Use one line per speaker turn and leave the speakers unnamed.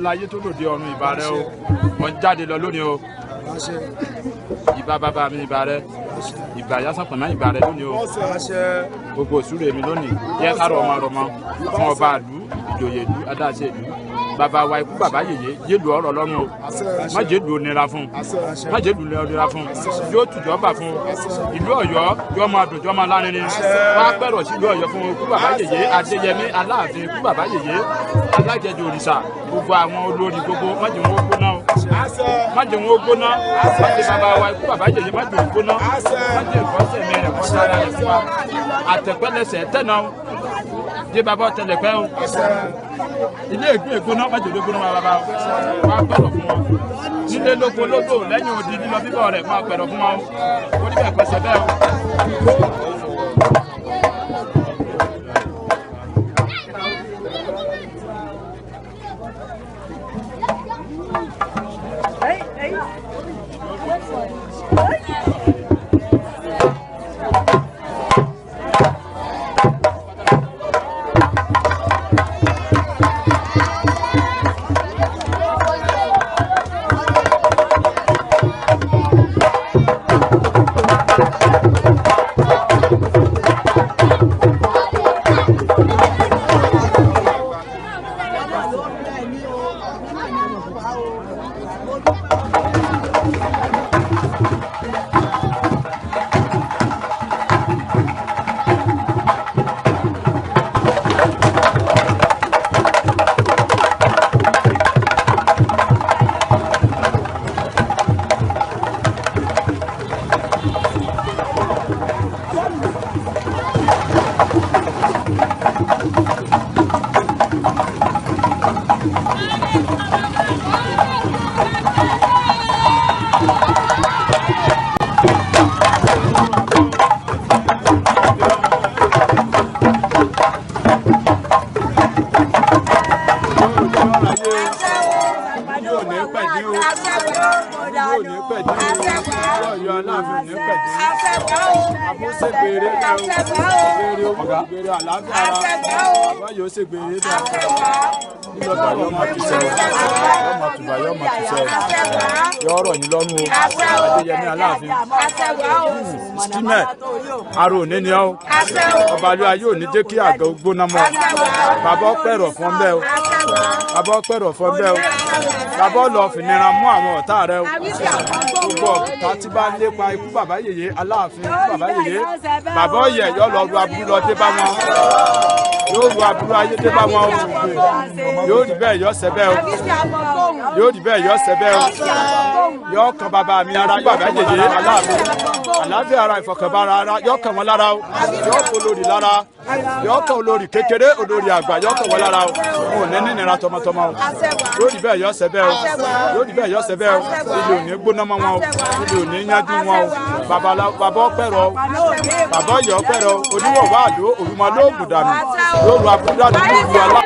Láyé tó lòdì ọ̀run ìbà rẹ o wọ́n jáde lọ lónìí o ìbà bàbá mi ìbà rẹ ìbà yásánpọ̀nà ìbà rẹ lónìí o gbogbo Ìsúre mi lónìí yẹ ká rọ̀ ọmọ fún ọba ìlú ìjòyè ìlú adáṣe ìlú bàbá wa ikú bàbá yèyé jèlù ọ̀rọ̀ lọ́rùn o má jèlù onira fún má jèlù onira fún yóò tùjọ́ bà fún ìlú Ọ̀yọ́ yóò máa dùn yóò máa lárinrin wá pẹ̀rọ̀ sí ìlú Ọ̀yọ́ fún ikú bàbá yèyé Adéyẹmí Aláàfin ikú bàbá yèyé Alájẹjẹ Òrìṣà gbogbo àwọn olórí gbogbo má jẹ́ wọn ó gbóná o má jẹ́ wọn ó gbóná àti bàbá wa ikú bàbá yèyé má jẹ́ wọn ó gbóná má jẹ́ ìfọ́sẹ̀ mi rẹ̀ kọ́sẹ̀ ara rẹ̀ fún wa àtẹ̀pẹ́lẹsẹ̀ tẹ̀nà o jẹ́ bàbá ọ̀tẹlẹ̀pẹ́ o ilé ìgbín ègbóná má jẹ́ ológbóná wa bàbá wa pẹ̀rọ̀ fún wọn nílé lóko lódò lẹ́yìn odi lílọ bíbọ̀ rẹ̀ máa pẹ̀rọ̀ fún wọn o oníbẹ̀ pẹ̀sẹ̀ bẹ́ẹ̀ o. Gbèrè àlàáfíà ara. Wọ́n yóò ṣe gbèrè dà. Nílò ọ̀gá yóò máa tu sẹ́. Yóò máa tùbà yóò máa tu sẹ́. Yóò rọ̀ yín lọ́rùn o. Adéyẹmí Aláàfin. Stímẹ̀. Aró òní ni ọ́. Obaluaye yóò ní jẹ́ kí àgọ́ gbóná mọ́. Bàbá ọpẹ́rọ̀ fún bẹ́ẹ̀ o. Bàbá ọpẹ́rọ̀ fún bẹ́ẹ̀ o. Bàbá lọ fìnira mú àwọn ọ̀tá rẹ o. Gbogbo ọ̀tá tí bá lépa ikú bàbá yèyé Aláàfin ikú bàbá yèyé. Bàbá ọ̀yẹ̀ yóò lọ ru aburú lọ dé bá wọn. Yóò ru aburú ayé dé bá wọn o. Yóò rí bẹ́ẹ̀ yọ sẹ́ bẹ́ẹ̀ o. Yóò rí bẹ́ẹ̀ yọ sẹ́ bẹ́ẹ̀ o. Yóò kan bàbá mi ara bàbá yèyé Aláàfin. Àlàáfíà ara ìfọ̀kànbalẹ̀ ara yóò kàn wọ́n lára o. Yóò kó olórí lára. Yóò kàn olórí kékeré olórí àgbà yóò kàn wọ́n lára o. Mo ní nínira tọmọtọmọ o. Yóò rí bẹ́ẹ̀ yọ sẹ́ bẹ́ẹ̀ o. Yóò rí bẹ́ẹ̀ yọ sẹ́ bẹ́ẹ̀ o. Ilé ò ní gbóná mọ́ wọn o. Ilé ò ní yánjú wọn o. Bàbá ọpẹ́rọ̀ o. Bàbá ọ̀yẹ̀ ọpẹ́rọ̀ o. Oníwọ̀ wá àdó òrùmọ lóògùn dànù. Yóò ru abúlé dànù ní ìlú alá.